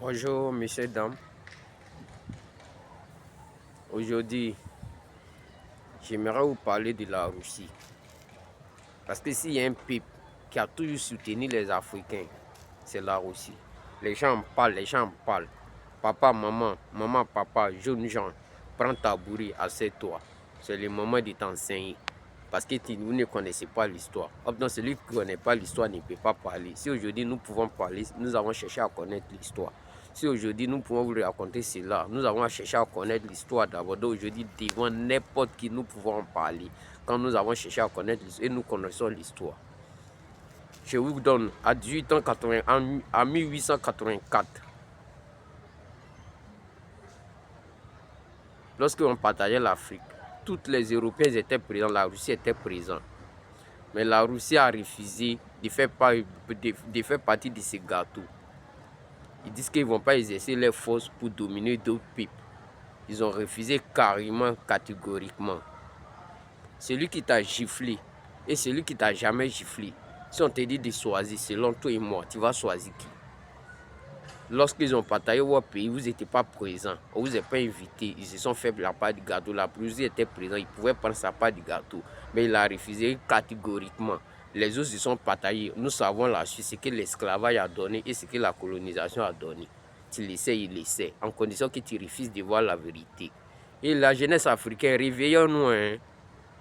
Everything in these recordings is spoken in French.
Bonjour, messieurs, dames. Aujourd'hui, j'aimerais vous parler de la Russie. Parce que s'il y a un peuple qui a toujours soutenu les Africains, c'est la Russie. Les gens en parlent, les gens en parlent. Papa, maman, papa, jeunes gens, prends ta bourrie, assieds-toi. C'est le moment de t'enseigner. Parce que vous ne connaissez pas l'histoire. Donc celui qui ne connaît pas l'histoire ne peut pas parler. Si aujourd'hui nous pouvons parler, nous avons cherché à connaître l'histoire. Si aujourd'hui nous pouvons vous raconter cela, nous avons cherché à connaître l'histoire d'abord. Donc aujourd'hui, devant n'importe qui, nous pouvons en parler. Quand nous avons cherché à connaître l'histoire et nous connaissons l'histoire. Je vous donne à 18 ans, en 1884, lorsqu'on partageait l'Afrique, tous les Européens étaient présents, la Russie était présente. Mais la Russie a refusé de faire partie de ce gâteau. Ils disent qu'ils ne vont pas exercer leurs forces pour dominer d'autres peuples. Ils ont refusé carrément, catégoriquement. Celui qui t'a giflé et celui qui t'a jamais giflé, si on te dit de choisir selon toi et moi, tu vas choisir qui? Lorsqu'ils ont partagé votre pays, vous n'étiez pas présent, vous n'êtes pas invité, ils se sont fait la part du gâteau. La Russie était présente, ils pouvaient prendre sa part du gâteau, mais il a refusé catégoriquement. Les autres se sont partagés. Nous savons la suite, ce que l'esclavage a donné et ce que la colonisation a donné. Tu le sais, il le sait, en condition que tu refuses de voir la vérité. Et la jeunesse africaine, réveillons-nous. Il ne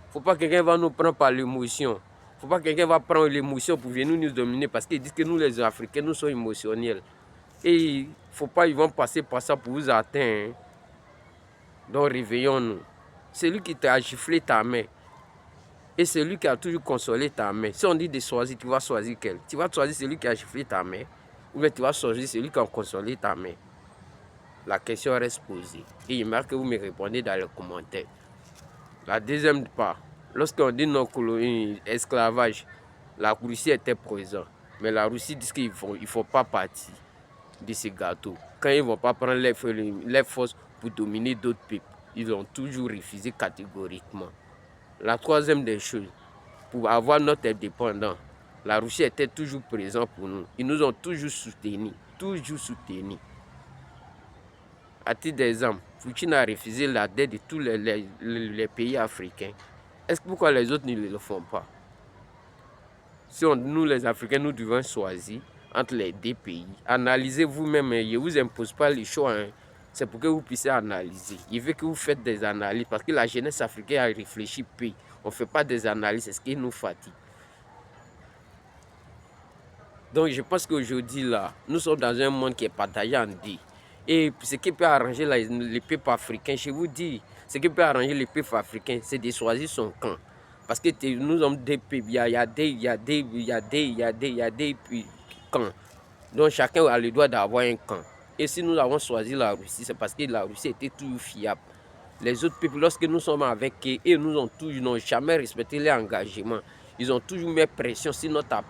faut pas que quelqu'un va nous prendre par l'émotion. Il ne faut pas que quelqu'un va prendre l'émotion pour venir nous dominer parce qu'ils disent que nous, les Africains, nous sommes émotionnels. Et il ne faut pas, ils vont passer par ça pour vous atteindre. Donc réveillons-nous. Celui qui t'a giflé ta main et celui qui a toujours consolé ta main. Si on dit de choisir, tu vas choisir quel? Tu vas choisir celui qui a giflé ta main ou bien tu vas choisir celui qui a consolé ta main? La question reste posée. Et j'aimerais que vous me répondiez dans les commentaires. La deuxième part, lorsqu'on dit non esclavage, la Russie était présente. Mais la Russie dit qu'ils ne font pas partie de ce gâteau. Quand ils ne vont pas prendre les forces pour dominer d'autres peuples, ils ont toujours refusé catégoriquement. La troisième des choses, pour avoir notre indépendance, la Russie était toujours présente pour nous. Ils nous ont toujours soutenus, toujours soutenus. À titre d'exemple, Poutine a refusé la dette de tous les pays africains. Est-ce que pourquoi les autres ne le font pas? Si nous les Africains, nous devons choisir entre les deux pays. Analysez vous-même, je ne vous impose pas les choix. C'est pour que vous puissiez analyser. Il veut que vous faites des analyses parce que la jeunesse africaine a réfléchi peu. On ne fait pas des analyses, c'est ce qui nous fatigue. Donc je pense qu'aujourd'hui, là, nous sommes dans un monde qui est partagé en deux. Et ce qui peut arranger les peuples africains, je vous dis, ce qui peut arranger les peuples africains, c'est de choisir son camp. Parce que nous sommes des peuples, il y a des camps. Donc chacun a le droit d'avoir un camp. Et si nous avons choisi la Russie, c'est parce que la Russie était toujours fiable. Les autres peuples, lorsque nous sommes avec eux, ils n'ont jamais respecté les engagements. Ils ont toujours mis pression sur notre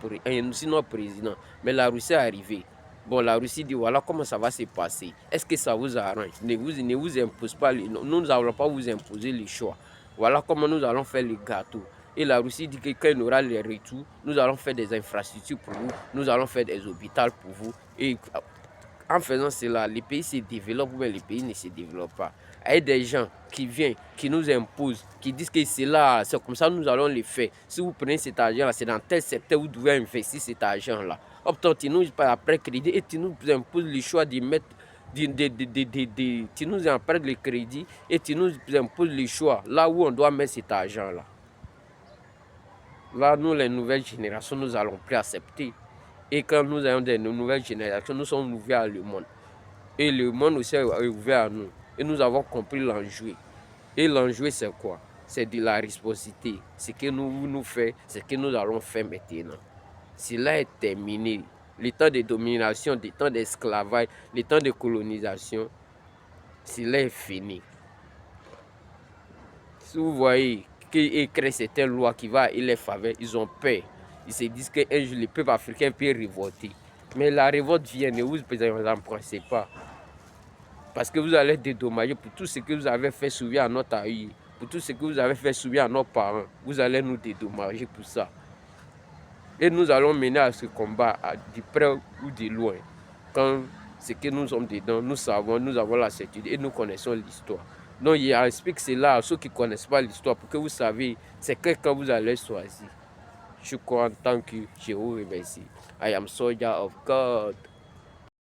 président. Mais la Russie est arrivée. Bon, la Russie dit voilà comment ça va se passer. Est-ce que ça vous arrange? Ne vous impose pas. Nous n'allons pas vous imposer les choix. Voilà comment nous allons faire les gâteaux. Et la Russie dit que quand il y aura les retours, nous allons faire des infrastructures pour vous. Nous allons faire des hôpitaux pour vous. Et en faisant cela, les pays se développent, mais les pays ne se développent pas. Il y a des gens qui viennent, qui nous imposent, qui disent que c'est là, c'est comme ça nous allons le faire. Si vous prenez cet argent-là, c'est dans tel secteur où vous devez investir cet argent-là. Pourtant, tu nous parles après crédit et tu nous imposes le choix de mettre, tu nous empruntes le crédit et tu nous imposes le choix là où on doit mettre cet argent-là. Là, nous, les nouvelles générations, nous allons plus accepter. Et quand nous avons des nouvelles générations, nous sommes ouverts à le monde. Et le monde aussi est ouvert à nous. Et nous avons compris l'enjeu. Et l'enjeu, c'est quoi? C'est de la responsabilité. Ce que nous faisons, c'est ce que nous allons faire maintenant. Cela est terminé. Le temps de domination, le temps d'esclavage, le temps de colonisation, cela est fini. Si vous voyez qu'ils créent cette loi qui va et les faveurs, ils ont peur. Ils se disent qu'un jour, le peuple africain peut révolter. Mais la révolte vient, ne vous en pensez pas. Parce que vous allez être dédommagé pour tout ce que vous avez fait subir à notre aïe, pour tout ce que vous avez fait subir à nos parents. Vous allez nous dédommager pour ça. Et nous allons mener à ce combat de près ou de loin. Quand ce que nous sommes dedans, nous savons, nous avons la certitude et nous connaissons l'histoire. Donc, il explique cela à ceux qui ne connaissent pas l'histoire pour que vous savez c'est quelqu'un que vous allez choisir. Je crois en tant que je vous remercie. I am soldier of God.